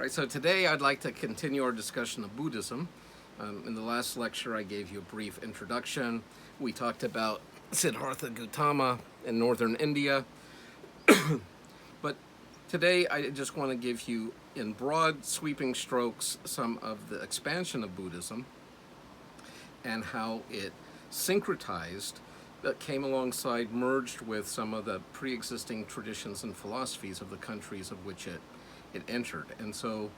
right, so today I'd like to continue our discussion of Buddhism. In the last lecture, I gave you a brief introduction. We talked about Siddhartha Gautama in northern India. But today, I just want to give you, in broad, sweeping strokes, some of the expansion of Buddhism and how it syncretized, that came alongside, merged with some of the pre-existing traditions and philosophies of the countries of which it entered. And so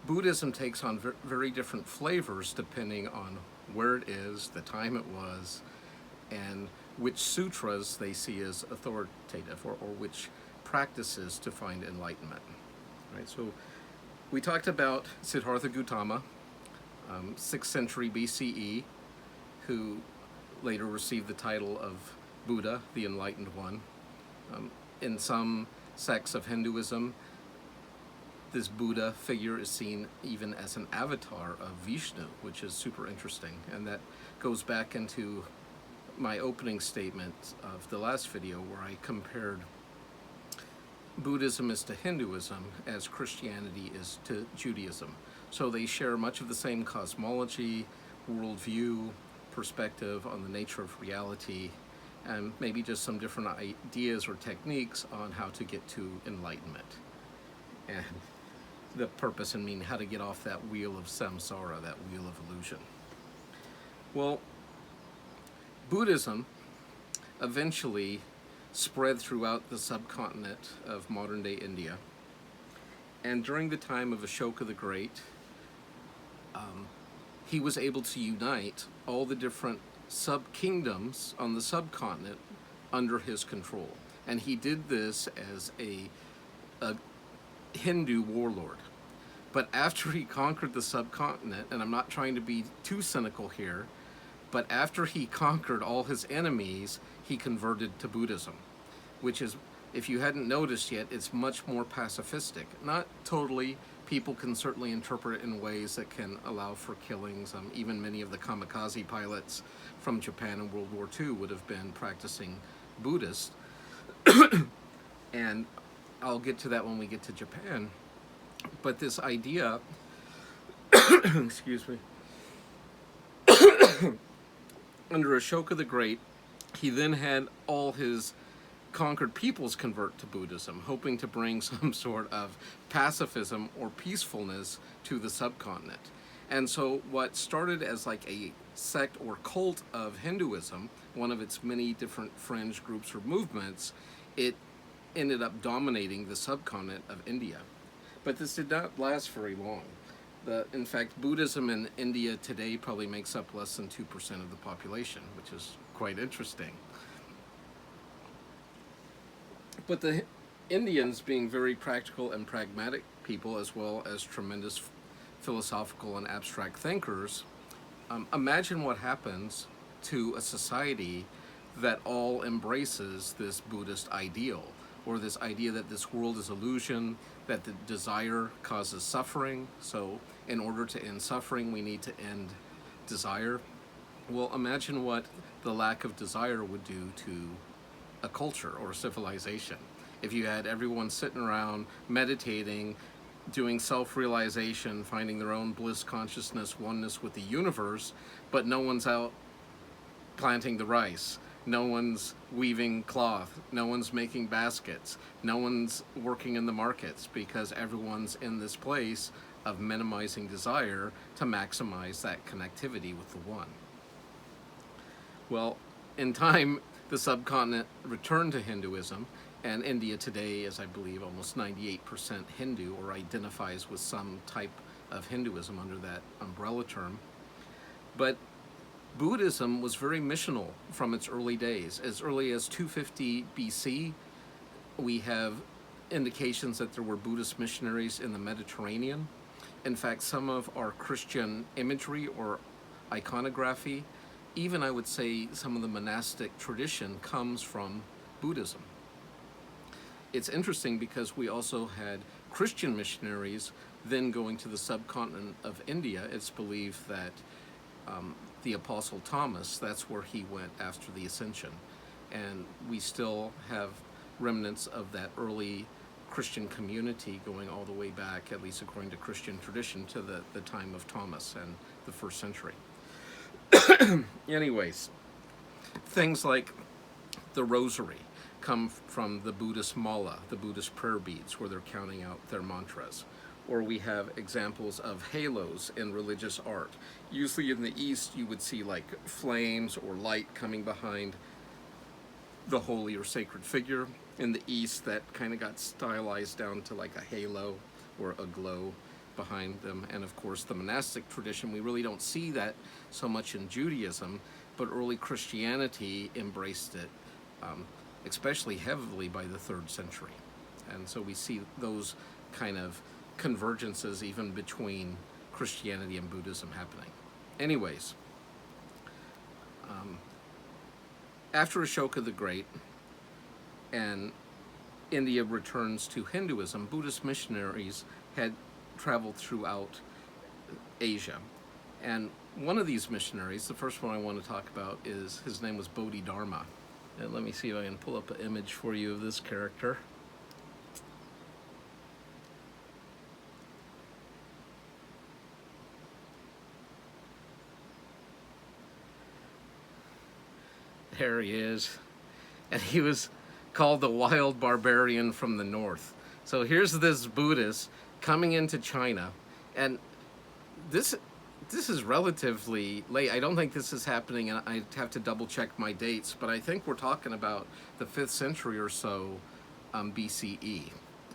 Buddhism takes on very different flavors depending on where it is, the time it was, and which sutras they see as authoritative, or which practices to find enlightenment. Right? So we talked about Siddhartha Gautama, 6th century BCE, who later received the title of Buddha, the Enlightened One. In some sects of Hinduism, this Buddha figure is seen even as an avatar of Vishnu, which is super interesting. And that goes back into my opening statement of the last video, where I compared Buddhism is to Hinduism as Christianity is to Judaism. So they share much of the same cosmology, worldview, perspective on the nature of reality, and maybe just some different ideas or techniques on how to get to enlightenment. And the purpose and meaning, how to get off that wheel of samsara, that wheel of illusion. Well, Buddhism eventually spread throughout the subcontinent of modern-day India. And during the time of Ashoka the Great, he was able to unite all the different sub-kingdoms on the subcontinent under his control. And he did this as a Hindu warlord. But after he conquered the subcontinent, and I'm not trying to be too cynical here, but after he conquered all his enemies, he converted to Buddhism, which is, if you hadn't noticed yet, it's much more pacifistic. Not totally. People can certainly interpret it in ways that can allow for killings. Even many of the kamikaze pilots from Japan in World War II would have been practicing Buddhist. And I'll get to that when we get to Japan. But this idea, excuse me, under Ashoka the Great, he then had all his conquered peoples convert to Buddhism, hoping to bring some sort of pacifism or peacefulness to the subcontinent. And so what started as like a sect or cult of Hinduism, one of its many different fringe groups or movements, it ended up dominating the subcontinent of India. But this did not last very long. In fact, Buddhism in India today probably makes up less than 2% of the population, which is quite interesting. But the Indians, being very practical and pragmatic people, as well as tremendous philosophical and abstract thinkers, imagine what happens to a society that all embraces this Buddhist ideal, or this idea that this world is illusion, that the desire causes suffering, so in order to end suffering, we need to end desire. Well, imagine what the lack of desire would do to a culture or a civilization. If you had everyone sitting around meditating, doing self-realization, finding their own bliss, consciousness, oneness with the universe, but no one's out planting the rice, no one's weaving cloth, no one's making baskets, no one's working in the markets, because everyone's in this place of minimizing desire to maximize that connectivity with the one. Well, in time, the subcontinent returned to Hinduism, and India today is, I believe, almost 98% Hindu, or identifies with some type of Hinduism under that umbrella term. But Buddhism was very missional from its early days. As early as 250 BC, we have indications that there were Buddhist missionaries in the Mediterranean. In fact, some of our Christian imagery or iconography, even I would say some of the monastic tradition, comes from Buddhism. It's interesting because we also had Christian missionaries then going to the subcontinent of India. It's believed that the Apostle Thomas, that's where he went after the Ascension. And we still have remnants of that early Christian community going all the way back, at least according to Christian tradition, to the time of Thomas and the first century. Anyways, things like the rosary come from the Buddhist mala, the Buddhist prayer beads, where they're counting out their mantras. Or we have examples of halos in religious art. Usually in the East, you would see like flames or light coming behind the holy or sacred figure. In the East, that kind of got stylized down to like a halo or a glow behind them. And of course, the monastic tradition, we really don't see that so much in Judaism, but early Christianity embraced it, especially heavily by the 3rd century. And so we see those kind of convergences even between Christianity and Buddhism happening. Anyways, after Ashoka the Great and India returns to Hinduism, Buddhist missionaries had traveled throughout Asia. And one of these missionaries, the first one I want to talk about, is, his name was Bodhidharma. And let me see if I can pull up an image for you of this character. There he is. And he was called the wild barbarian from the north. So here's this Buddhist coming into China, and this is relatively late. I don't think this is happening, and I have to double check my dates, but I think we're talking about the 5th century or so BCE.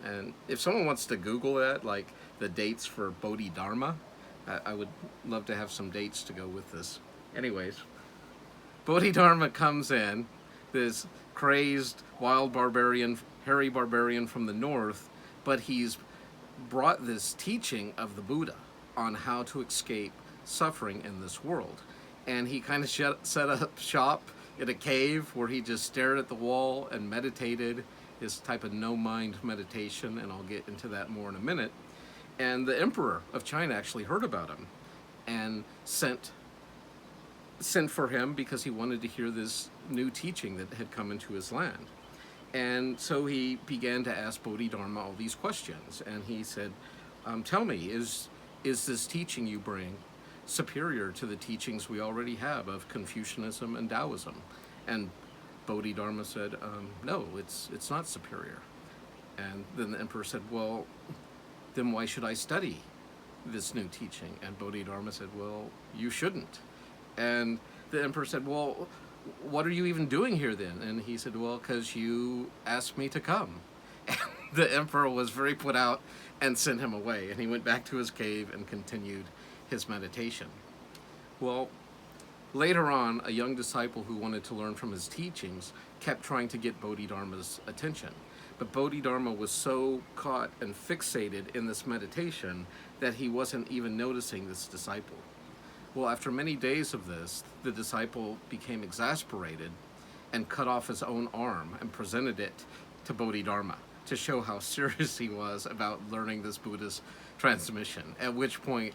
And if someone wants to Google that, like the dates for Bodhidharma, I would love to have some dates to go with this. Anyways, Bodhidharma comes in, this crazed, wild barbarian, hairy barbarian from the north, but he's brought this teaching of the Buddha on how to escape suffering in this world. And he kind of set up shop in a cave where he just stared at the wall and meditated, his type of no-mind meditation, and I'll get into that more in a minute. And the emperor of China actually heard about him and sent for him because he wanted to hear this new teaching that had come into his land. And so he began to ask Bodhidharma all these questions. And he said, tell me, is this teaching you bring superior to the teachings we already have of Confucianism and Taoism? And Bodhidharma said, no, it's not superior. And then the emperor said, well, then why should I study this new teaching? And Bodhidharma said, well, you shouldn't. And the emperor said, well, what are you even doing here then? And he said, well, because you asked me to come. And the emperor was very put out and sent him away. And he went back to his cave and continued his meditation. Well, later on, a young disciple who wanted to learn from his teachings kept trying to get Bodhidharma's attention. But Bodhidharma was so caught and fixated in this meditation that he wasn't even noticing this disciple. Well, after many days of this, the disciple became exasperated and cut off his own arm and presented it to Bodhidharma to show how serious he was about learning this Buddhist transmission, at which point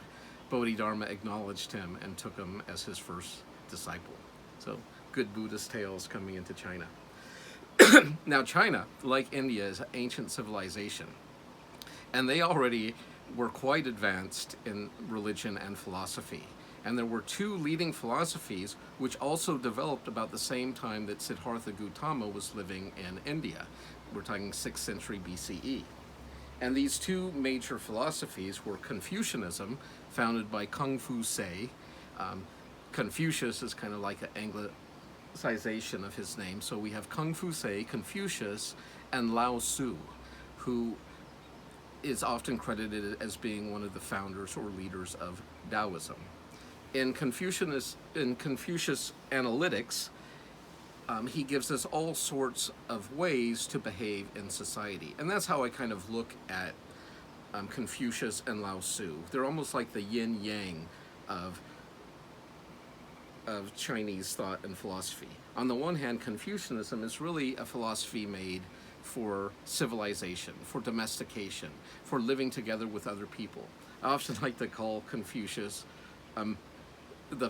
Bodhidharma acknowledged him and took him as his first disciple. So, good Buddhist tales coming into China. Now, China, like India, is an ancient civilization, and they already were quite advanced in religion and philosophy. And there were 2 leading philosophies which also developed about the same time that Siddhartha Gautama was living in India. We're talking 6th century BCE. And these 2 major philosophies were Confucianism, founded by Kung Fu Sei. Confucius is kind of like an anglicization of his name. So we have Kung Fu Sei, Confucius, and Lao Su, who is often credited as being one of the founders or leaders of Taoism. In Confucius Analytics, he gives us all sorts of ways to behave in society. And that's how I kind of look at Confucius and Lao Su. They're almost like the yin-yang of Chinese thought and philosophy. On the one hand, Confucianism is really a philosophy made for civilization, for domestication, for living together with other people. I often like to call Confucius the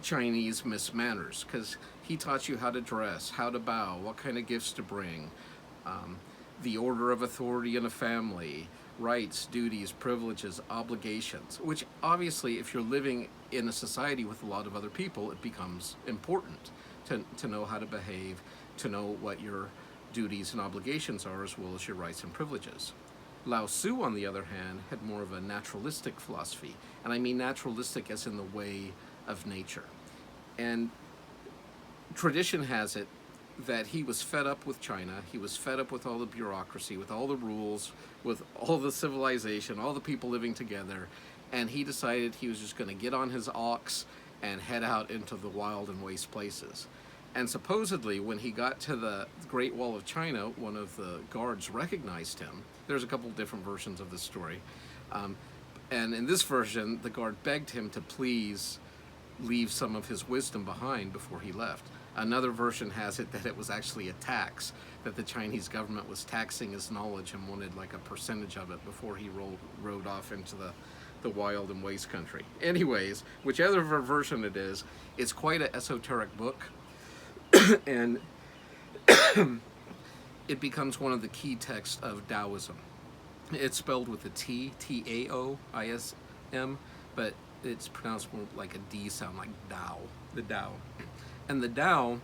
Chinese Miss Manners, because he taught you how to dress, how to bow, what kind of gifts to bring, the order of authority in a family, rights, duties, privileges, obligations, which obviously, if you're living in a society with a lot of other people, it becomes important to know how to behave, to know what your duties and obligations are, as well as your rights and privileges. Lao Su, on the other hand, had more of a naturalistic philosophy, and I mean naturalistic as in the way of nature. And tradition has it that he was fed up with China, he was fed up with all the bureaucracy, with all the rules, with all the civilization, all the people living together, and he decided he was just going to get on his ox and head out into the wild and waste places. And supposedly, when he got to the Great Wall of China, one of the guards recognized him. There's a couple different versions of this story. And in this version, the guard begged him to please leave some of his wisdom behind before he left. Another version has it that it was actually a tax, that the Chinese government was taxing his knowledge and wanted like a percentage of it before he rode off into the wild and waste country. Anyways, whichever version it is, it's quite an esoteric book. And it becomes one of the key texts of Taoism. It's spelled with a T, Taoism, but it's pronounced more like a D sound, like Tao, the Tao. And the Tao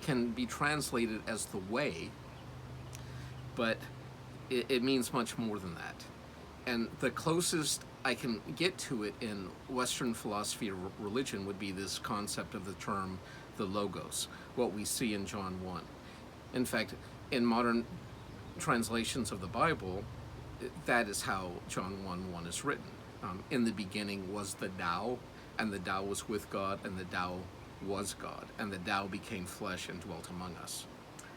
can be translated as the way, but it means much more than that. And the closest I can get to it in Western philosophy or religion would be this concept of the term the Logos, what we see in John 1. In fact, in modern translations of the Bible, that is how John 1:1 is written. In the beginning was the Tao, and the Tao was with God, and the Tao was God, and the Tao became flesh and dwelt among us.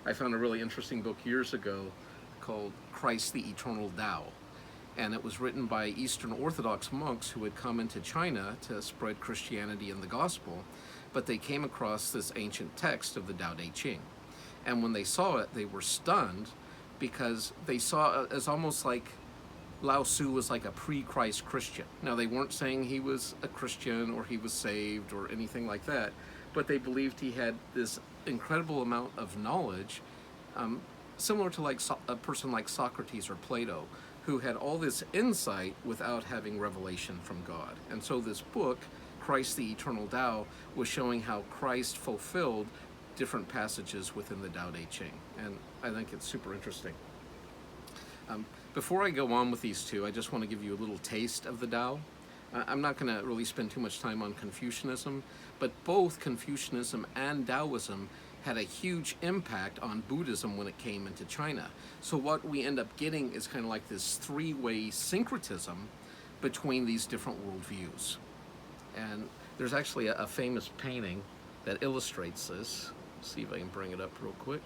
I found a really interesting book years ago called Christ the Eternal Tao, and it was written by Eastern Orthodox monks who had come into China to spread Christianity and the gospel, but they came across this ancient text of the Tao Te Ching. And when they saw it, they were stunned because they saw it as almost like Lao Su was like a pre-Christ Christian. Now, they weren't saying he was a Christian or he was saved or anything like that, but they believed he had this incredible amount of knowledge, similar to like a person like Socrates or Plato, who had all this insight without having revelation from God. And so this book, Christ the Eternal Tao, was showing how Christ fulfilled different passages within the Tao Te Ching. And I think it's super interesting. Before I go on with these two, I just want to give you a little taste of the Tao. I'm not going to really spend too much time on Confucianism, but both Confucianism and Taoism had a huge impact on Buddhism when it came into China. So what we end up getting is kind of like this three-way syncretism between these different worldviews. And there's actually a famous painting that illustrates this. Let's see if I can bring it up real quick.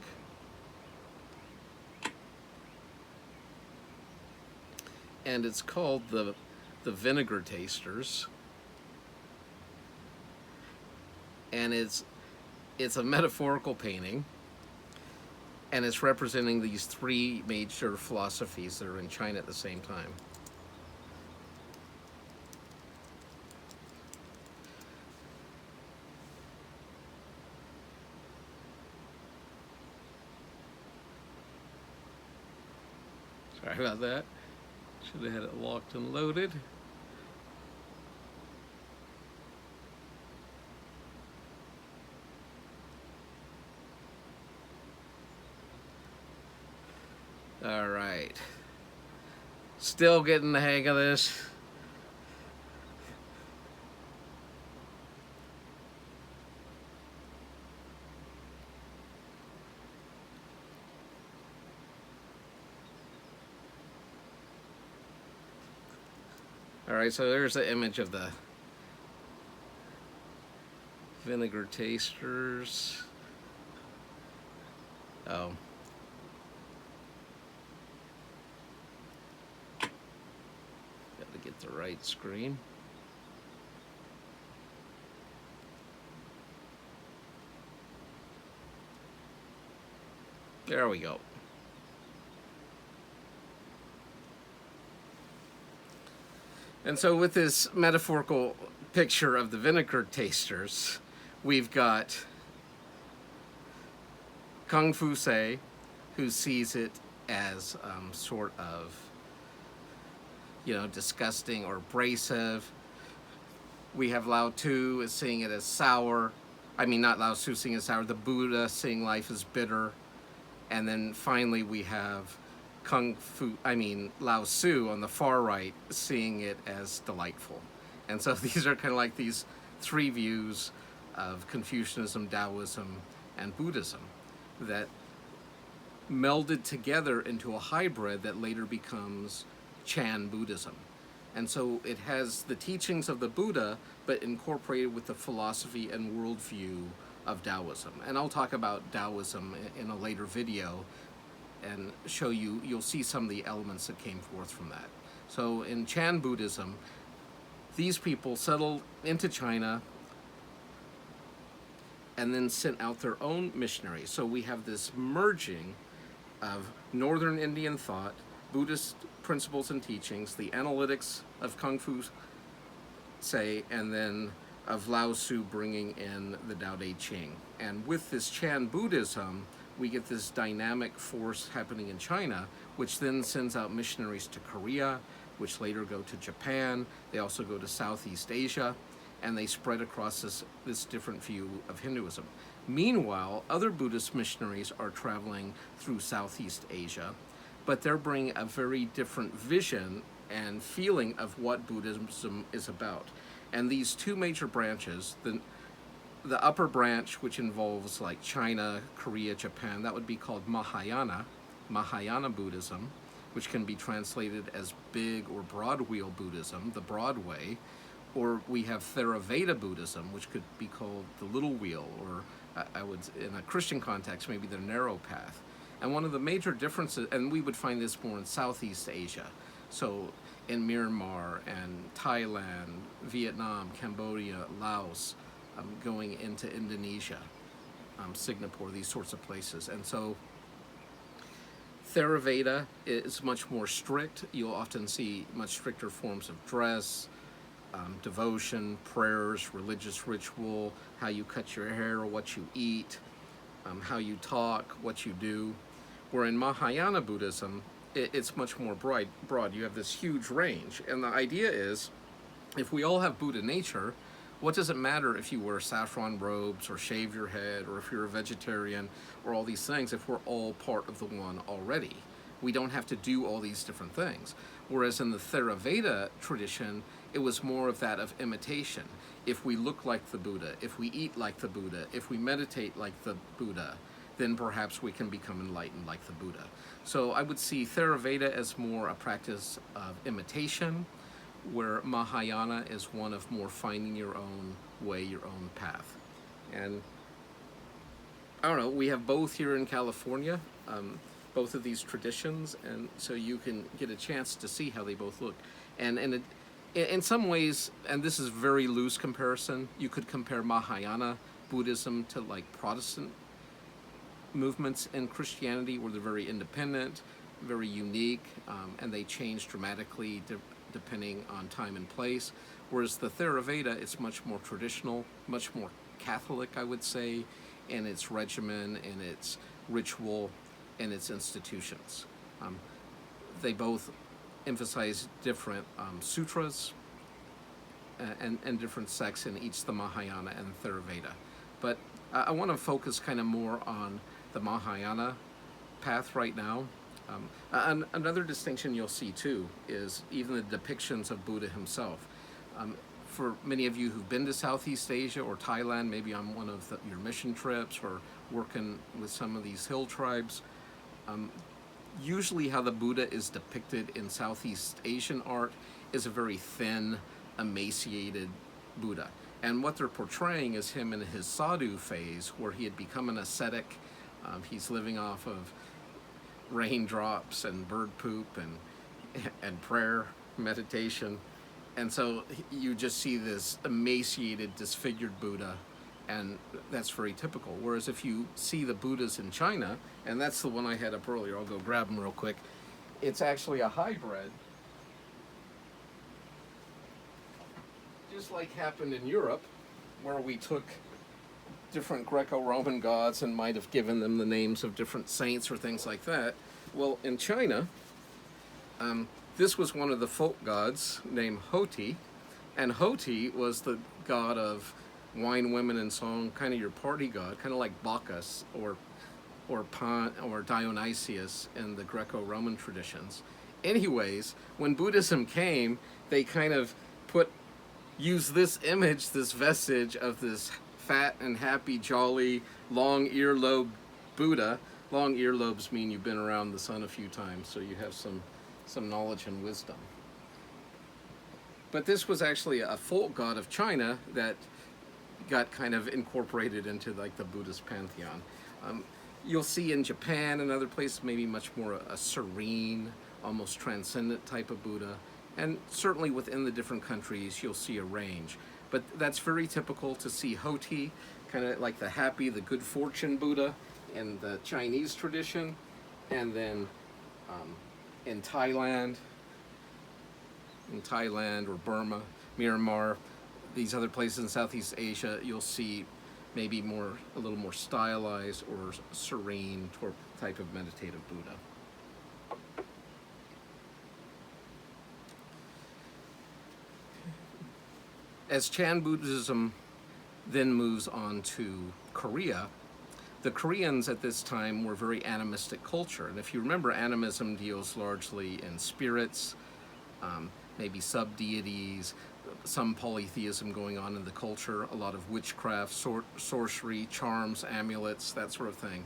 And it's called the Vinegar Tasters. And it's a metaphorical painting, and it's representing these three major philosophies that are in China at the same time. Sorry about that. Should have had it locked and loaded. All right. Still getting the hang of this. All right, so there's the image of the Vinegar Tasters. Oh. Got to get the right screen. There we go. And so with this metaphorical picture of the Vinegar Tasters, we've got Confucius, who sees it as sort of, disgusting or abrasive. We have Lao Tzu is seeing it as sour. I mean, not Lao Tzu seeing it as sour. The Buddha seeing life as bitter. And then finally we have Lao Su on the far right seeing it as delightful. And so these are kind of like these three views of Confucianism, Taoism, and Buddhism that melded together into a hybrid that later becomes Chan Buddhism. And so it has the teachings of the Buddha, but incorporated with the philosophy and worldview of Taoism. And I'll talk about Taoism in a later video and show you, you'll see some of the elements that came forth from that. So in Chan Buddhism, these people settled into China and then sent out their own missionaries. So we have this merging of Northern Indian thought, Buddhist principles and teachings, the analytics of Kung Fu, and then of Lao Su bringing in the Tao Te Ching. And with this Chan Buddhism, we get this dynamic force happening in China, which then sends out missionaries to Korea, which later go to Japan. They also go to Southeast Asia, and they spread across this different view of Hinduism. Meanwhile, other Buddhist missionaries are traveling through Southeast Asia, but they're bringing a very different vision and feeling of what Buddhism is about. And these two major branches, the upper branch, which involves like China, Korea, Japan, that would be called Mahayana Buddhism, which can be translated as big or broad wheel Buddhism, the broad way. Or we have Theravada Buddhism, which could be called the little wheel, or I would, in a Christian context, maybe the narrow path. And one of the major differences, and we would find this more in Southeast Asia, so in Myanmar and Thailand, Vietnam, Cambodia, Laos, going into Indonesia, Singapore, these sorts of places. And so Theravada is much more strict. You'll often see much stricter forms of dress, devotion, prayers, religious ritual, how you cut your hair, what you eat, how you talk, what you do. Where in Mahayana Buddhism, it's much more broad. You have this huge range. And the idea is, if we all have Buddha nature, what does it matter if you wear saffron robes or shave your head or if you're a vegetarian or all these things if we're all part of the one already? We don't have to do all these different things. Whereas in the Theravada tradition, it was more of that of imitation. If we look like the Buddha, if we eat like the Buddha, if we meditate like the Buddha, then perhaps we can become enlightened like the Buddha. So I would see Theravada as more a practice of imitation, where Mahayana is one of more finding your own way, your own path. And I don't know, we have both here in California, both of these traditions, and so you can get a chance to see how they both look. And in some ways, and this is very loose comparison, you could compare Mahayana Buddhism to like Protestant movements in Christianity, where they're very independent, very unique, and they change dramatically depending on time and place. Whereas the Theravada, it's much more traditional, much more Catholic, I would say, in its regimen, in its ritual, and its institutions. They both emphasize different sutras and different sects in each, the Mahayana and Theravada. But I want to focus kind of more on the Mahayana path right now. Another distinction you'll see too is even the depictions of Buddha himself. For many of you who've been to Southeast Asia or Thailand, maybe on one of your mission trips or working with some of these hill tribes, usually how the Buddha is depicted in Southeast Asian art is a very thin, emaciated Buddha. And what they're portraying is him in his sadhu phase, where he had become an ascetic. He's living off of raindrops and bird poop and prayer, meditation. And so you just see this emaciated, disfigured Buddha, and that's very typical. Whereas if you see the Buddhas in China, and that's the one I had up earlier, I'll go grab them real quick. It's actually a hybrid, just like happened in Europe, where we took different Greco-Roman gods and might have given them the names of different saints or things like that. Well, in China, this was one of the folk gods named Hoti, and Hoti was the god of wine, women, and song, kind of your party god, kind of like Bacchus or Pan or Dionysius in the Greco-Roman traditions. Anyways, when Buddhism came, they kind of used this image, this vestige of this fat and happy, jolly, long earlobe Buddha. Long earlobes mean you've been around the sun a few times, so you have some knowledge and wisdom. But this was actually a folk god of China that got kind of incorporated into like the Buddhist pantheon. You'll see in Japan and other places maybe much more a serene, almost transcendent type of Buddha. And certainly within the different countries, you'll see a range. But that's very typical to see Hoti, kind of like the happy, the good fortune Buddha in the Chinese tradition. And then in Thailand or Burma, Myanmar, these other places in Southeast Asia, you'll see maybe a little more stylized or serene type of meditative Buddha. As Chan Buddhism then moves on to Korea, the Koreans at this time were a very animistic culture. And if you remember, animism deals largely in spirits, maybe sub-deities, some polytheism going on in the culture, a lot of witchcraft, sorcery, charms, amulets, that sort of thing.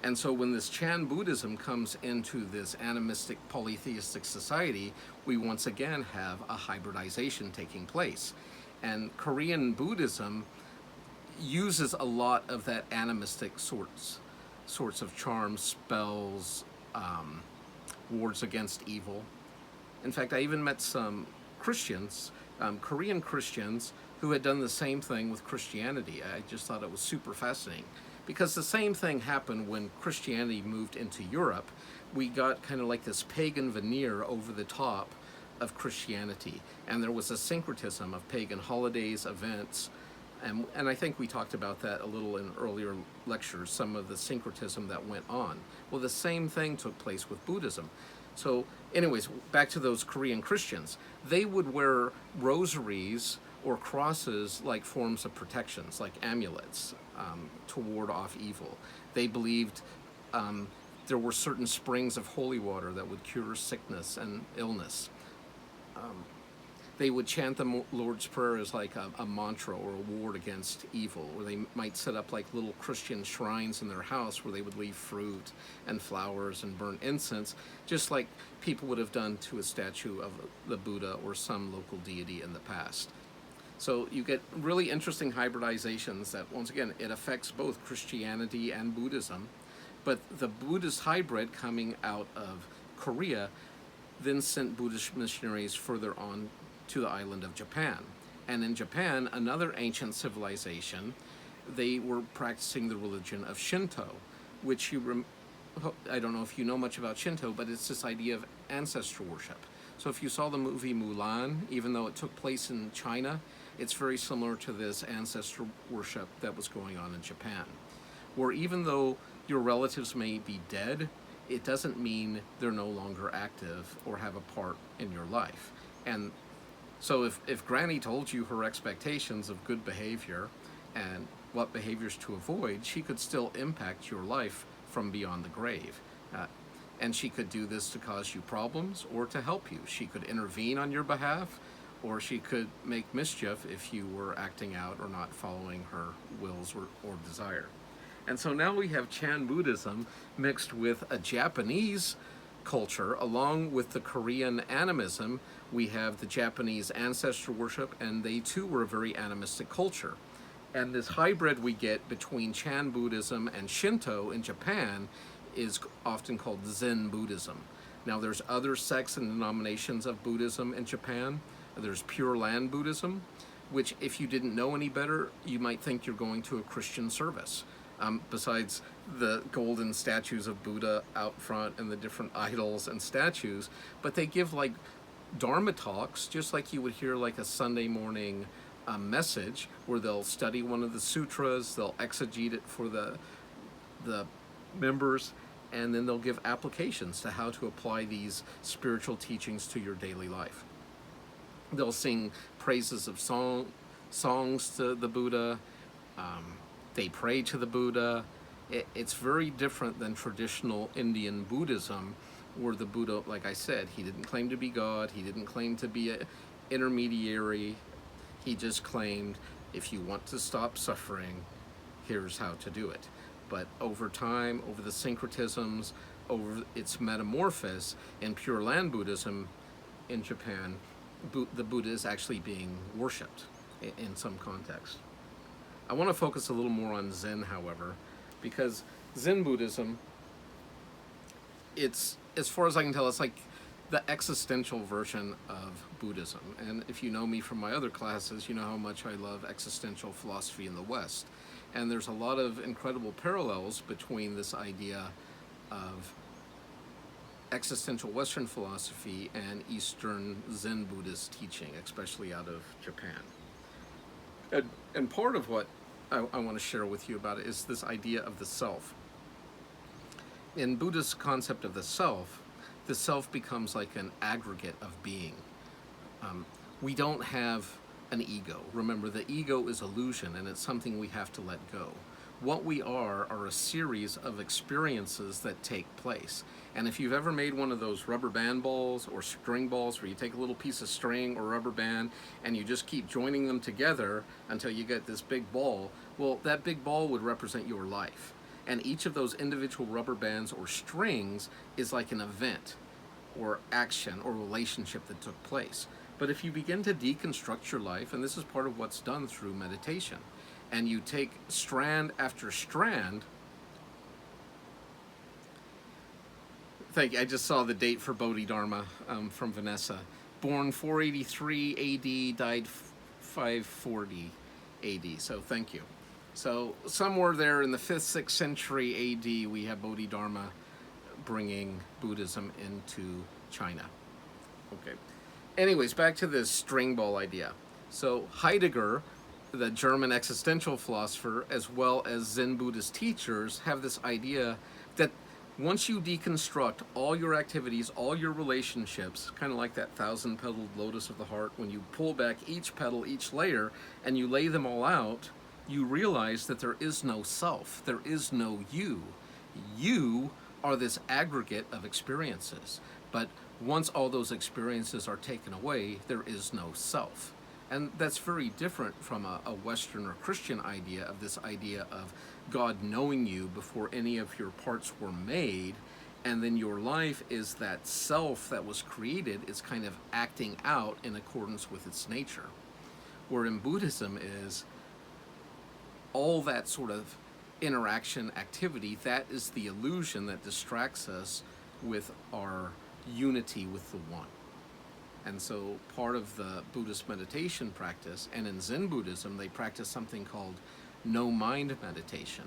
And so when this Chan Buddhism comes into this animistic polytheistic society, we once again have a hybridization taking place. And Korean Buddhism uses a lot of that animistic sorts of charms, spells, wards against evil. In fact, I even met some Christians, Korean Christians, who had done the same thing with Christianity. I just thought it was super fascinating. Because the same thing happened when Christianity moved into Europe. We got kind of like this pagan veneer over the top of Christianity. And there was a syncretism of pagan holidays, events, and I think we talked about that a little in earlier lectures, some of the syncretism that went on. Well, the same thing took place with Buddhism. So anyways, back to those Korean Christians. They would wear rosaries or crosses like forms of protections, like amulets, to ward off evil. They believed there were certain springs of holy water that would cure sickness and illness. They would chant the Lord's Prayer as like a mantra or a ward against evil, or they might set up like little Christian shrines in their house where they would leave fruit and flowers and burn incense, just like people would have done to a statue of the Buddha or some local deity in the past. So you get really interesting hybridizations that, once again, it affects both Christianity and Buddhism. But the Buddhist hybrid coming out of Korea then sent Buddhist missionaries further on to the island of Japan. And in Japan, another ancient civilization, they were practicing the religion of Shinto, which I don't know if you know much about Shinto, but it's this idea of ancestor worship. So if you saw the movie Mulan, even though it took place in China, it's very similar to this ancestor worship that was going on in Japan, where even though your relatives may be dead, it doesn't mean they're no longer active or have a part in your life. And so if Granny told you her expectations of good behavior and what behaviors to avoid, she could still impact your life from beyond the grave. And she could do this to cause you problems or to help you. She could intervene on your behalf, or she could make mischief if you were acting out or not following her wills or desire. And so now we have Chan Buddhism mixed with a Japanese culture, along with the Korean animism. We have the Japanese ancestor worship, and they too were a very animistic culture. And this hybrid we get between Chan Buddhism and Shinto in Japan is often called Zen Buddhism. Now there's other sects and denominations of Buddhism in Japan. There's Pure Land Buddhism, which if you didn't know any better, you might think you're going to a Christian service. Besides the golden statues of Buddha out front and the different idols and statues, but they give like Dharma talks, just like you would hear like a Sunday morning message where they'll study one of the sutras, they'll exegete it for the members, and then they'll give applications to how to apply these spiritual teachings to your daily life. They'll sing praises of songs to the Buddha. They pray to the Buddha. It's very different than traditional Indian Buddhism, where the Buddha, like I said, he didn't claim to be God. He didn't claim to be an intermediary. He just claimed, if you want to stop suffering, here's how to do it. But over time, over the syncretisms, over its metamorphosis, in Pure Land Buddhism in Japan, the Buddha is actually being worshipped in some context. I want to focus a little more on Zen, however, because Zen Buddhism, it's, as far as I can tell, it's like the existential version of Buddhism. And if you know me from my other classes, you know how much I love existential philosophy in the West. And there's a lot of incredible parallels between this idea of existential Western philosophy and Eastern Zen Buddhist teaching, especially out of Japan. And part of what I want to share with you about it is this idea of the self. In Buddha's concept of the self becomes like an aggregate of being. We don't have an ego. Remember, the ego is illusion, and it's something we have to let go. What we are a series of experiences that take place. And if you've ever made one of those rubber band balls or string balls where you take a little piece of string or rubber band and you just keep joining them together until you get this big ball, well, that big ball would represent your life. And each of those individual rubber bands or strings is like an event or action or relationship that took place. But if you begin to deconstruct your life, and this is part of what's done through meditation, and you take strand after strand. Thank you. I just saw the date for Bodhidharma from Vanessa. Born 483 AD, died 540 AD. So thank you. So somewhere there in the 5th, 6th century AD, we have Bodhidharma bringing Buddhism into China. Okay. Anyways, back to this string ball idea. So Heidegger, the German existential philosopher, as well as Zen Buddhist teachers, have this idea that once you deconstruct all your activities, all your relationships, kind of like that 1,000-petaled lotus of the heart, when you pull back each petal, each layer, and you lay them all out, you realize that there is no self, there is no you. You are this aggregate of experiences. But once all those experiences are taken away, there is no self. And that's very different from a Western or Christian idea of this idea of God knowing you before any of your parts were made, and then your life is that self that was created is kind of acting out in accordance with its nature. Where in Buddhism is all that sort of interaction activity, that is the illusion that distracts us with our unity with the One. And so part of the Buddhist meditation practice, and in Zen Buddhism, they practice something called no-mind meditation.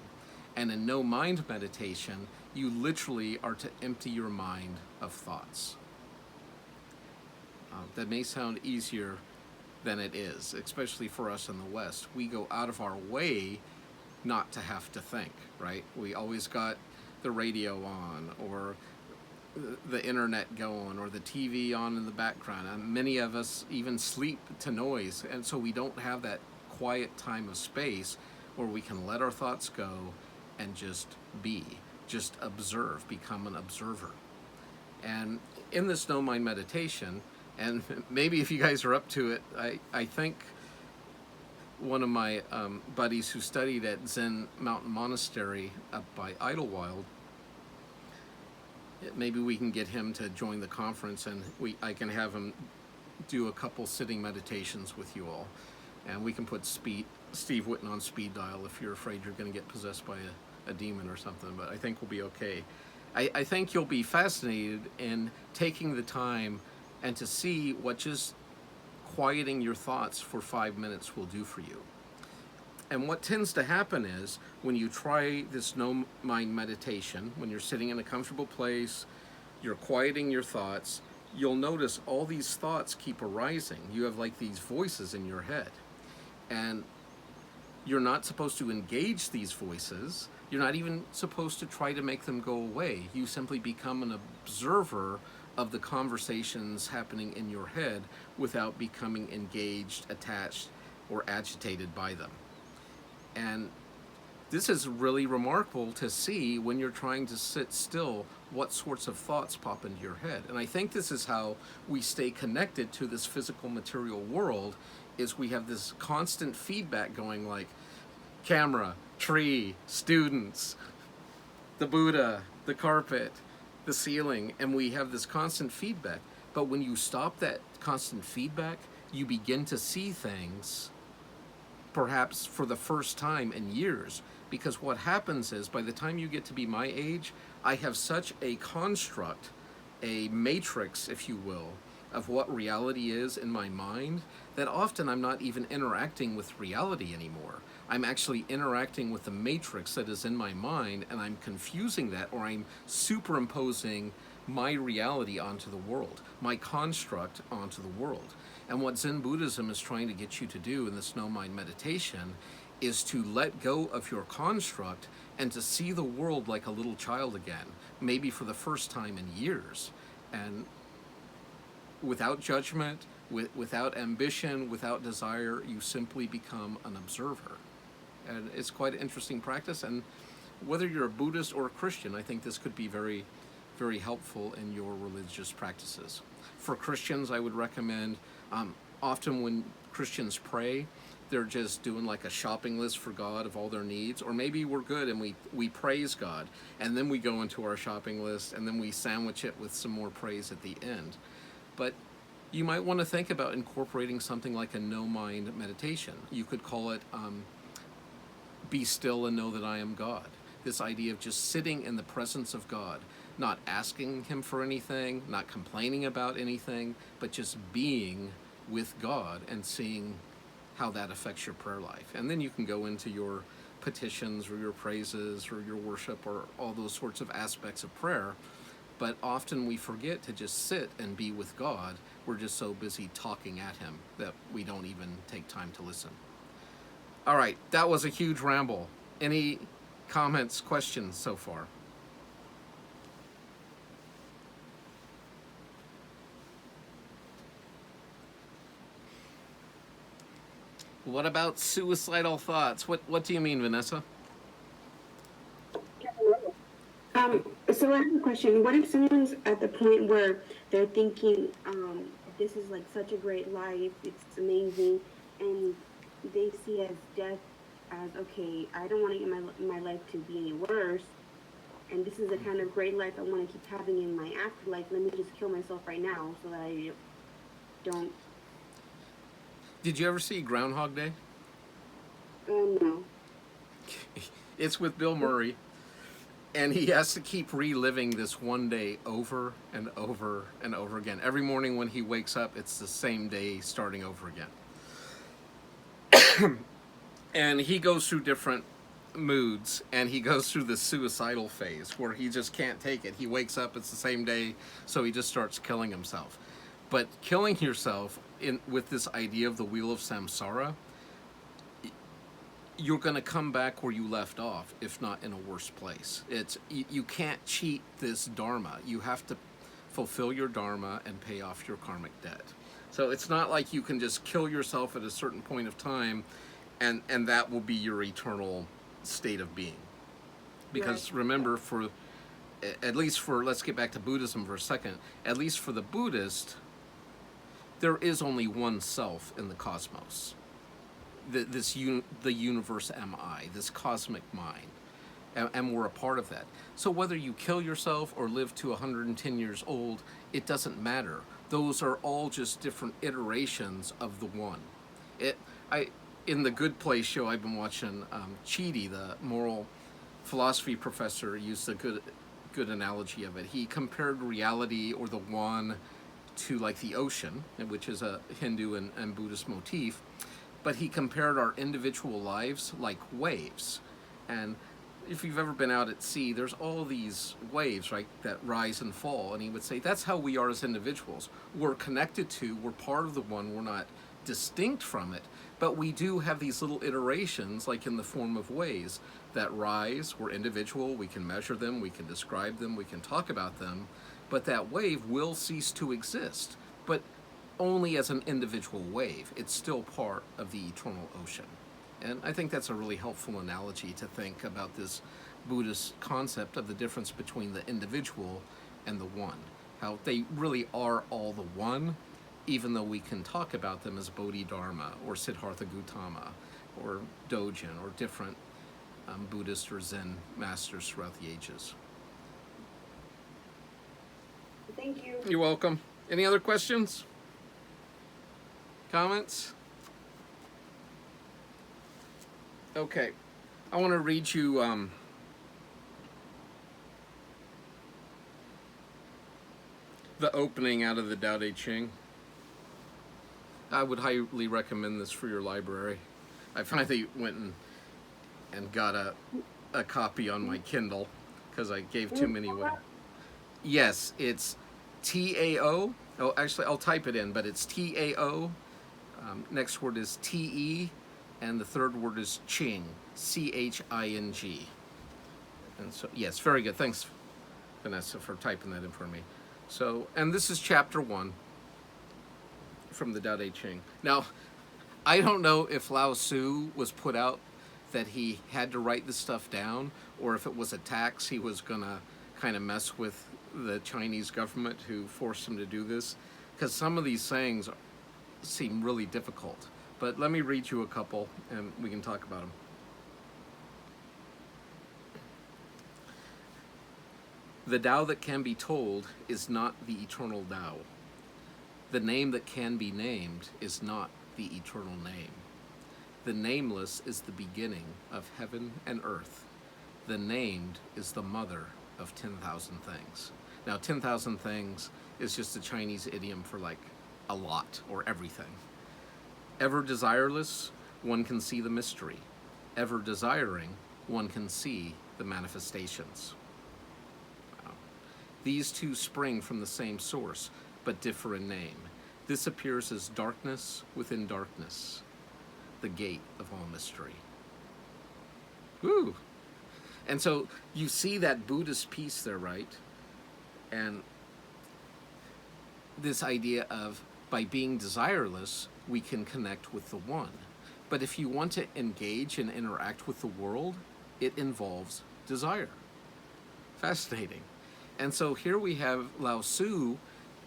And in no-mind meditation, you literally are to empty your mind of thoughts. That may sound easier than it is, especially for us in the West. We go out of our way not to have to think, right? We always got the radio on, or the internet going, or the TV on in the background, and many of us even sleep to noise, and so we don't have that quiet time of space where we can let our thoughts go and just be, just observe, become an observer. And in this no-mind meditation, and maybe if you guys are up to it, I think one of my buddies who studied at Zen Mountain Monastery up by Idlewild, maybe we can get him to join the conference, and I can have him do a couple sitting meditations with you all. And we can put Steve Whitten on speed dial if you're afraid you're going to get possessed by a demon or something, but I think we'll be okay. I think you'll be fascinated in taking the time and to see what just quieting your thoughts for 5 minutes will do for you. And what tends to happen is when you try this no-mind meditation, when you're sitting in a comfortable place, you're quieting your thoughts, you'll notice all these thoughts keep arising. You have like these voices in your head. And you're not supposed to engage these voices. You're not even supposed to try to make them go away. You simply become an observer of the conversations happening in your head without becoming engaged, attached, or agitated by them. And this is really remarkable to see when you're trying to sit still what sorts of thoughts pop into your head. And I think this is how we stay connected to this physical material world, is we have this constant feedback going, like camera, tree, students, the Buddha, the carpet, the ceiling, and we have this constant feedback. But when you stop that constant feedback, you begin to see things perhaps for the first time in years. Because what happens is, by the time you get to be my age, I have such a construct, a matrix, if you will, of what reality is in my mind, that often I'm not even interacting with reality anymore. I'm actually interacting with the matrix that is in my mind, and I'm confusing that, or I'm superimposing my reality onto the world, my construct onto the world. And what Zen Buddhism is trying to get you to do in the Snowmind meditation is to let go of your construct and to see the world like a little child again, maybe for the first time in years. And without judgment, without ambition, without desire, you simply become an observer. And it's quite an interesting practice. And whether you're a Buddhist or a Christian, I think this could be very, very helpful in your religious practices. For Christians, I would recommend, often when Christians pray, they're just doing like a shopping list for God of all their needs. Or maybe we're good and we praise God, and then we go into our shopping list, and then we sandwich it with some more praise at the end. But you might want to think about incorporating something like a no-mind meditation. You could call it be still and know that I am God. This idea of just sitting in the presence of God, not asking him for anything, not complaining about anything, but just being with God and seeing how that affects your prayer life. And then you can go into your petitions or your praises or your worship or all those sorts of aspects of prayer. But often we forget to just sit and be with God. We're just so busy talking at him that we don't even take time to listen. All right, that was a huge ramble. Any comments, questions so far? What about suicidal thoughts? What do you mean, Vanessa? So I have a question. What if someone's at the point where they're thinking, this is like such a great life, it's amazing, and they see as death as, okay, I don't want to get my life to be any worse, and this is the kind of great life I want to keep having in my afterlife. Let me just kill myself right now so that I don't. Did you ever see Groundhog Day? No. It's with Bill Murray, and he has to keep reliving this one day over and over and over again. Every morning when he wakes up, it's the same day starting over again. And he goes through different moods, and he goes through the suicidal phase where he just can't take it. He wakes up, it's the same day, so he just starts killing himself. But killing yourself with this idea of the wheel of samsara, you're going to come back where you left off, if not in a worse place. You can't cheat this dharma. You have to fulfill your dharma and pay off your karmic debt. So it's not like you can just kill yourself at a certain point of time and that will be your eternal state of being. Because remember, at least for, let's get back to Buddhism for a second, at least for the Buddhist, there is only one self in the cosmos. The universe am I, this cosmic mind, and we're a part of that. So whether you kill yourself or live to 110 years old, it doesn't matter. Those are all just different iterations of the one. In the Good Place show I've been watching, Chidi, the moral philosophy professor, used a good analogy of it. He compared reality, or the one, to like the ocean, which is a Hindu and Buddhist motif. But he compared our individual lives like waves. And if you've ever been out at sea, there's all these waves, right, that rise and fall. And he would say, that's how we are as individuals. We're connected to, we're part of the one, we're not distinct from it, But we do have these little iterations, like in the form of waves that rise. We're individual, we can measure them, we can describe them, we can talk about them, but that wave will cease to exist, but only as an individual wave. It's still part of the eternal ocean. And I think that's a really helpful analogy to think about this Buddhist concept of the difference between the individual and the one. How they really are all the one, even though we can talk about them as Bodhidharma or Siddhartha Gautama or Dogen or different Buddhist or Zen masters throughout the ages. Thank you. You're welcome. Any other questions? Comments? Okay. I want to read you the opening out of the Tao Te Ching. I would highly recommend this for your library. I finally went and got a copy on my Kindle because I gave too many away. Yes, it's T-A-O. Oh, actually, I'll type it in, but it's T-A-O. Next word is T-E, and the third word is Ching, C-H-I-N-G. And so, yes, very good. Thanks, Vanessa, for typing that in for me. So, and this is chapter 1 from the Tao Te Ching. Now, I don't know if Lao Su was put out that he had to write this stuff down, or if it was a tax he was gonna kind of mess with the Chinese government who forced him to do this, because some of these sayings seem really difficult. But let me read you a couple and we can talk about them. The Tao that can be told is not the eternal Tao. The name that can be named is not the eternal name. The nameless is the beginning of heaven and earth. The named is the mother of 10,000 things. Now, 10,000 things is just a Chinese idiom for like a lot or everything. Ever desireless, one can see the mystery. Ever desiring, one can see the manifestations. Wow. These two spring from the same source, but differ in name. This appears as darkness within darkness, the gate of all mystery. Woo! And so you see that Buddhist piece there, right? And this idea of by being desireless, we can connect with the one. But if you want to engage and interact with the world, it involves desire. Fascinating. And so here we have Lao Su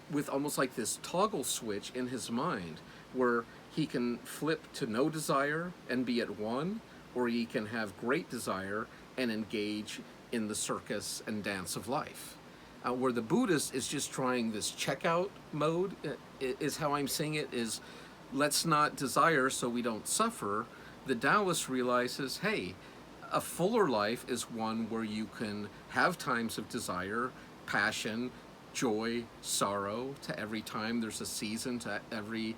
with almost like this toggle switch in his mind where he can flip to no desire and be at one, or he can have great desire and engage in the circus and dance of life. Where the Buddhist is just trying this checkout mode, is how I'm seeing it, is let's not desire so we don't suffer. The Taoist realizes, hey, a fuller life is one where you can have times of desire, passion, joy, sorrow. To every time there's a season, to every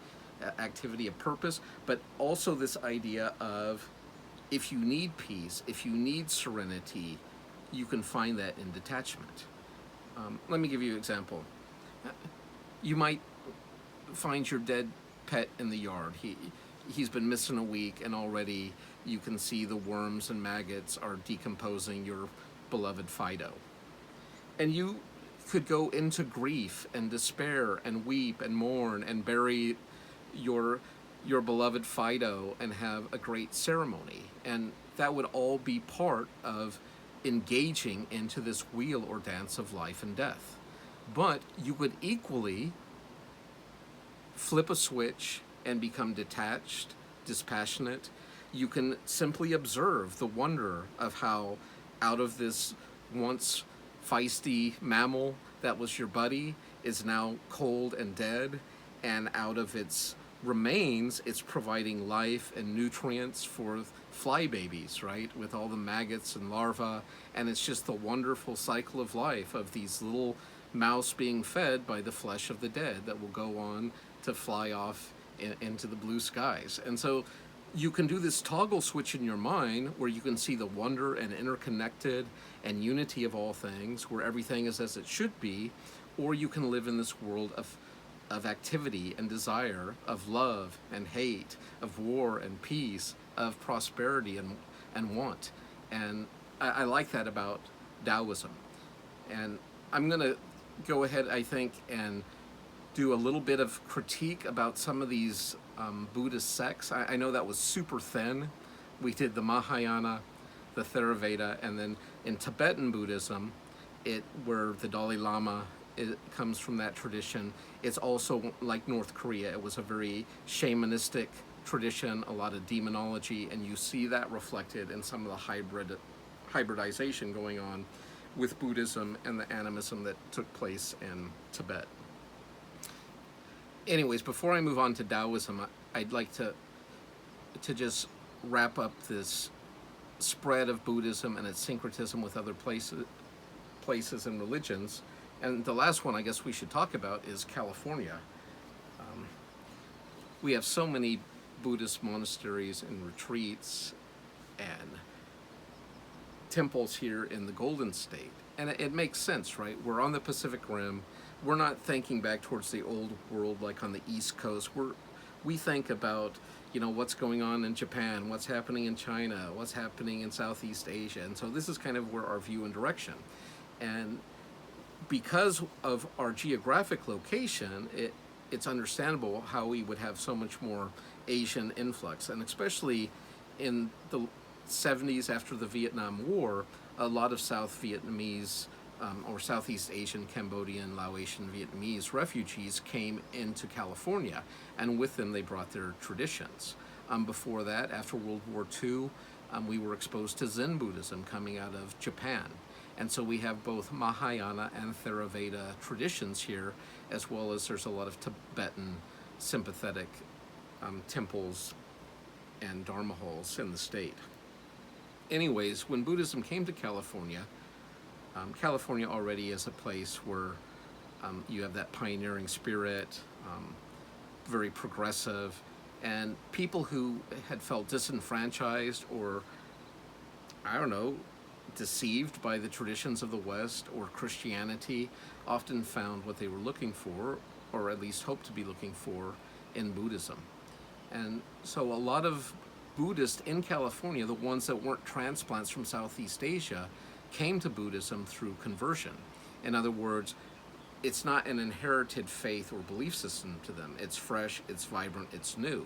activity a purpose, but also this idea of if you need peace, if you need serenity, you can find that in detachment. Let me give you an example. You might find your dead pet in the yard. He's been missing a week, and already you can see the worms and maggots are decomposing your beloved Fido. And you could go into grief and despair and weep and mourn and bury your beloved Fido and have a great ceremony. And that would all be part of engaging into this wheel or dance of life and death. But you could equally flip a switch and become detached, dispassionate. You can simply observe the wonder of how out of this once feisty mammal that was your buddy is now cold and dead, and out of its remains, it's providing life and nutrients for fly babies, right? With all the maggots and larvae, and it's just the wonderful cycle of life of these little mouse being fed by the flesh of the dead that will go on to fly off into the blue skies. And so you can do this toggle switch in your mind where you can see the wonder and interconnected and unity of all things, where everything is as it should be, or you can live in this world of of activity and desire, of love and hate, of war and peace, of prosperity and want. And I like that about Taoism. And I'm going to go ahead, I think, and do a little bit of critique about some of these Buddhist sects. I know that was super thin. We did the Mahayana, the Theravada, and then in Tibetan Buddhism, where the Dalai Lama comes from that tradition. It's also like North Korea. It was a very shamanistic tradition, a lot of demonology, and you see that reflected in some of the hybridization going on with Buddhism and the animism that took place in Tibet. Anyways, before I move on to Taoism, I'd like to just wrap up this spread of Buddhism and its syncretism with other places and religions. And the last one I guess we should talk about is California. We have so many Buddhist monasteries and retreats and temples here in the Golden State. And it makes sense, right? We're on the Pacific Rim. We're not thinking back towards the old world like on the East Coast. We think about, what's going on in Japan, what's happening in China, what's happening in Southeast Asia. And so this is kind of where our view and direction. And because of our geographic location, it's understandable how we would have so much more Asian influx. And especially in the 70s after the Vietnam War, a lot of South Vietnamese or Southeast Asian, Cambodian, Laotian, Vietnamese refugees came into California, and with them they brought their traditions. Before that, after World War II, we were exposed to Zen Buddhism coming out of Japan. And so we have both Mahayana and Theravada traditions here, as well as there's a lot of Tibetan sympathetic temples and dharma halls in the state. Anyways, when Buddhism came to California, California already is a place where you have that pioneering spirit, very progressive, and people who had felt disenfranchised or, deceived by the traditions of the West or Christianity often found what they were looking for, or at least hoped to be looking for, in Buddhism. And so a lot of Buddhists in California, the ones that weren't transplants from Southeast Asia, came to Buddhism through conversion. In other words, it's not an inherited faith or belief system to them. It's fresh, it's vibrant, it's new.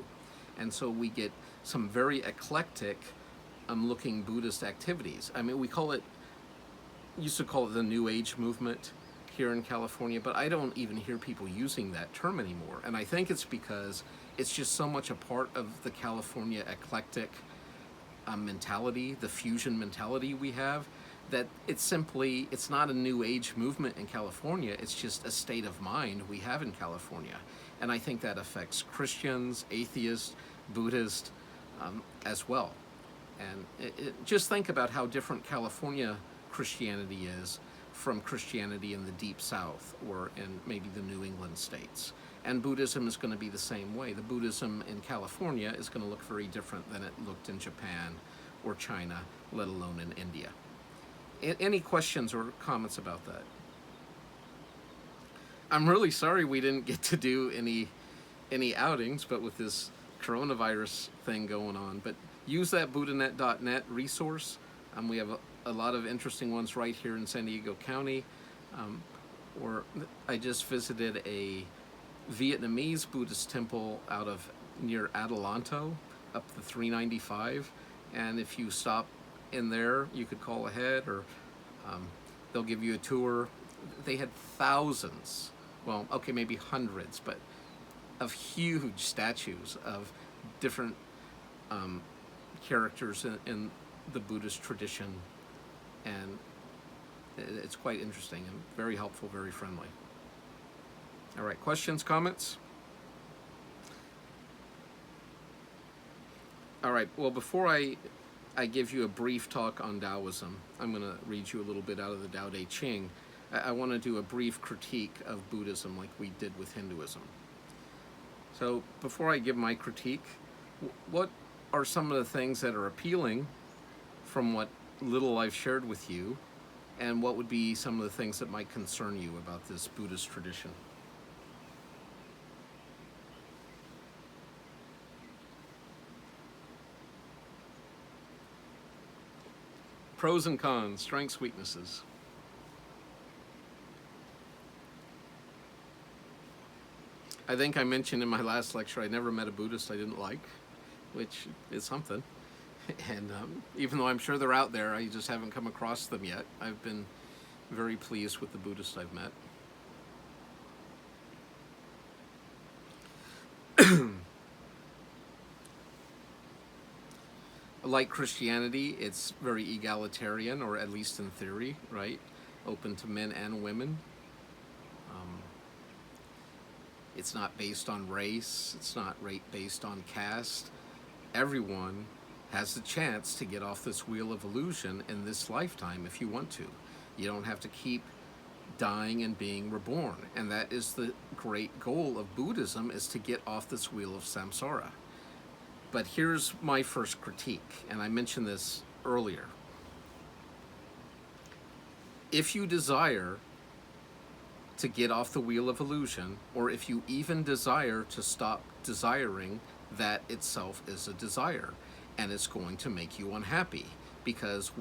And so we get some very eclectic looking Buddhist activities. I mean, used to call it the New Age movement here in California, but I don't even hear people using that term anymore. And I think it's because it's just so much a part of the California eclectic mentality, the fusion mentality we have, that it's not a New Age movement in California, it's just a state of mind we have in California. And I think that affects Christians, atheists, Buddhists as well. And just think about how different California Christianity is from Christianity in the Deep South or in maybe the New England states. And Buddhism is going to be the same way. The Buddhism in California is going to look very different than it looked in Japan or China, let alone in India. Any questions or comments about that? I'm really sorry we didn't get to do any outings, but with this coronavirus thing going on. But use that buddhanet.net resource. We have a lot of interesting ones right here in San Diego County. Or I just visited a Vietnamese Buddhist temple out of near Adelanto, up the 395. And if you stop in there, you could call ahead, or they'll give you a tour. They had thousands, well, okay, maybe hundreds, but of huge statues of different characters in the Buddhist tradition, and it's quite interesting and very helpful, very friendly. All right, questions, comments? All right, well, before I give you a brief talk on Taoism, I'm going to read you a little bit out of the Tao Te Ching. I want to do a brief critique of Buddhism like we did with Hinduism. So before I give my critique, what are some of the things that are appealing from what little I've shared with you, and what would be some of the things that might concern you about this Buddhist tradition? Pros and cons, strengths, weaknesses. I think I mentioned in my last lecture I never met a Buddhist I didn't like, which is something. And even though I'm sure they're out there, I just haven't come across them yet. I've been very pleased with the Buddhists I've met. Like Christianity, it's very egalitarian, or at least in theory, right? Open to men and women. It's not based on race. It's not based on caste. Everyone has the chance to get off this wheel of illusion in this lifetime if you want to. You don't have to keep dying and being reborn. And that is the great goal of Buddhism, is to get off this wheel of samsara. But here's my first critique, and I mentioned this earlier. If you desire to get off the wheel of illusion, or if you even desire to stop desiring, that itself is a desire, and it's going to make you unhappy, because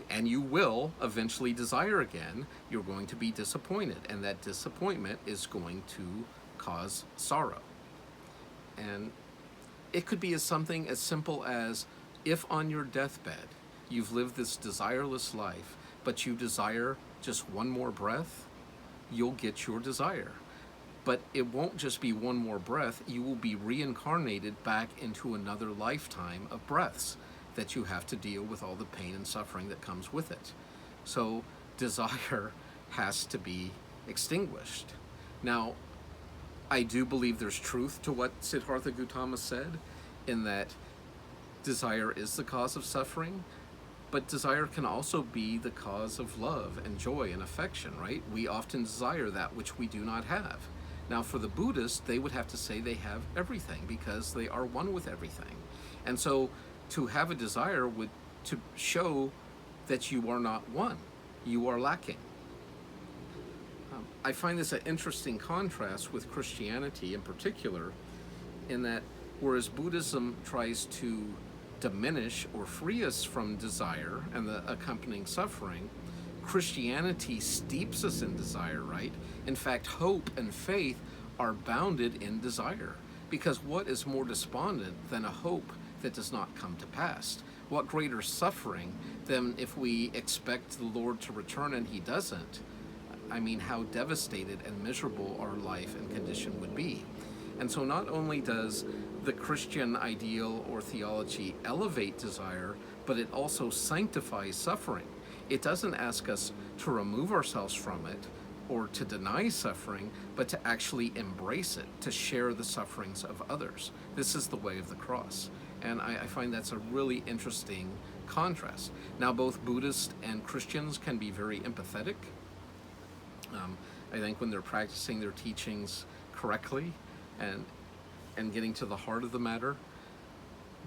and you will eventually desire again, you're going to be disappointed, and that disappointment is going to cause sorrow. And it could be something as simple as, if on your deathbed you've lived this desireless life, but you desire just one more breath, you'll get your desire. But it won't just be one more breath, you will be reincarnated back into another lifetime of breaths that you have to deal with all the pain and suffering that comes with it. So desire has to be extinguished. Now, I do believe there's truth to what Siddhartha Gautama said, in that desire is the cause of suffering, but desire can also be the cause of love and joy and affection, right? We often desire that which we do not have. Now, for the Buddhists, they would have to say they have everything because they are one with everything. And so to have a desire would to show that you are not one, you are lacking. I find this an interesting contrast with Christianity in particular, in that whereas Buddhism tries to diminish or free us from desire and the accompanying suffering, Christianity steeps us in desire, right? In fact, hope and faith are bounded in desire, because what is more despondent than a hope that does not come to pass? What greater suffering than if we expect the Lord to return and he doesn't? I mean, how devastated and miserable our life and condition would be. And so not only does the Christian ideal or theology elevate desire, but it also sanctifies suffering. It doesn't ask us to remove ourselves from it or to deny suffering, but to actually embrace it, to share the sufferings of others. This is the way of the cross. And I find that's a really interesting contrast. Now, both Buddhists and Christians can be very empathetic. I think when they're practicing their teachings correctly and getting to the heart of the matter.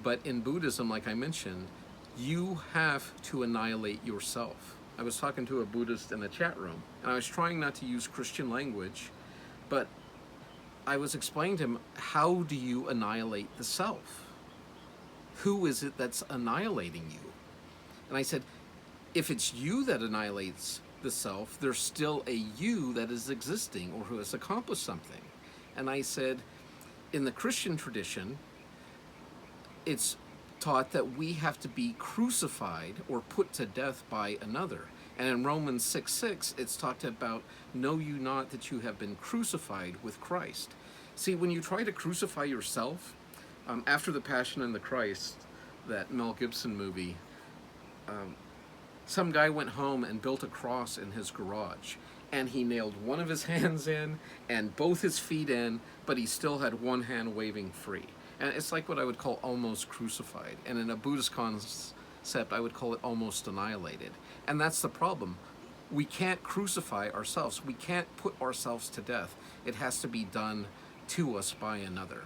But in Buddhism, like I mentioned, you have to annihilate yourself. I was talking to a Buddhist in a chat room, and I was trying not to use Christian language, but I was explaining to him, how do you annihilate the self? Who is it that's annihilating you? And I said, if it's you that annihilates the self, there's still a you that is existing or who has accomplished something. And I said, in the Christian tradition, it's taught that we have to be crucified or put to death by another. And in Romans 6:6, it's talked about, know you not that you have been crucified with Christ. See, when you try to crucify yourself, after The Passion and the Christ, that Mel Gibson movie, some guy went home and built a cross in his garage, and he nailed one of his hands in and both his feet in, but he still had one hand waving free. And it's like what I would call almost crucified. And in a Buddhist concept, I would call it almost annihilated. And that's the problem. We can't crucify ourselves. We can't put ourselves to death. It has to be done to us by another.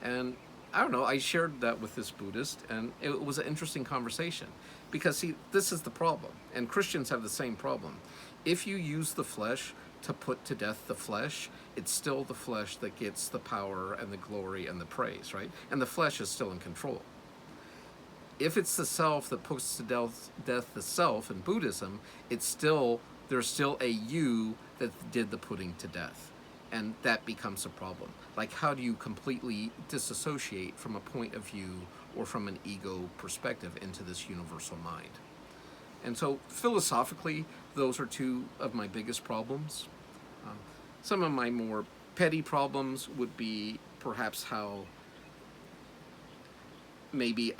And I don't know, I shared that with this Buddhist, and it was an interesting conversation. Because, see, this is the problem. And Christians have the same problem. If you use the flesh to put to death the flesh, it's still the flesh that gets the power and the glory and the praise, right? And the flesh is still in control. if it's the self that puts to death the self in Buddhism, there's still a you that did the putting to death, and that becomes a problem. Like, how do you completely disassociate from a point of view or from an ego perspective into this universal mind? And so philosophically, those are two of my biggest problems. Some of my more petty problems would be perhaps how maybe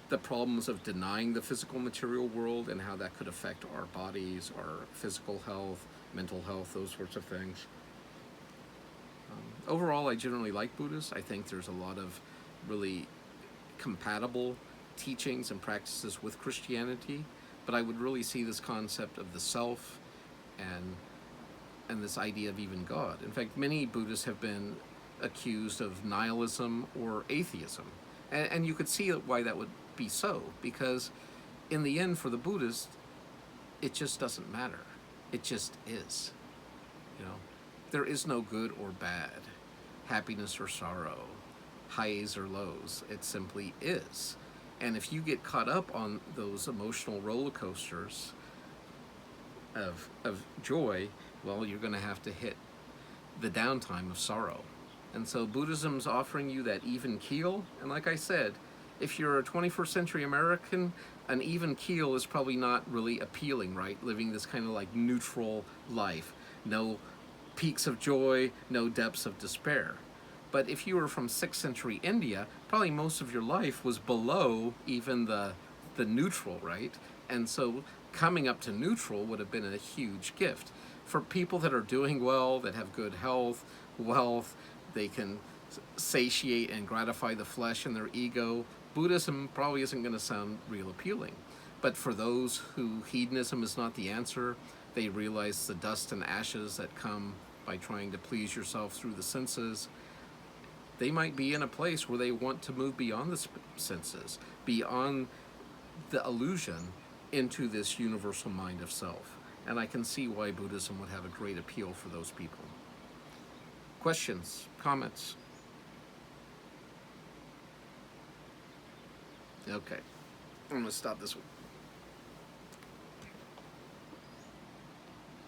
the problems of denying the physical material world and how that could affect our bodies, our physical health, mental health, those sorts of things. Overall, I generally like Buddhists. I think there's a lot of really compatible teachings and practices with Christianity, but I would really see this concept of the self and this idea of even God. In fact, many Buddhists have been accused of nihilism or atheism. And you could see why that would be so, because in the end, for the Buddhist, it just doesn't matter. It just is. You know, there is no good or bad, happiness or sorrow, highs or lows. It simply is. And if you get caught up on those emotional roller coasters of joy, well, you're going to have to hit the downtime of sorrow. And so Buddhism's offering you that even keel. And like I said, if you're a 21st century American, an even keel is probably not really appealing, right? Living this kind of like neutral life. No peaks of joy, no depths of despair. But if you were from 6th century India, probably most of your life was below even the neutral, right? And so coming up to neutral would have been a huge gift. For people that are doing well, that have good health, wealth, they can satiate and gratify the flesh and their ego, Buddhism probably isn't going to sound real appealing. But for those who hedonism is not the answer, they realize the dust and ashes that come by trying to please yourself through the senses, they might be in a place where they want to move beyond the senses, beyond the illusion, into this universal mind of self. And I can see why Buddhism would have a great appeal for those people. Questions, comments? Okay, I'm going to stop this one.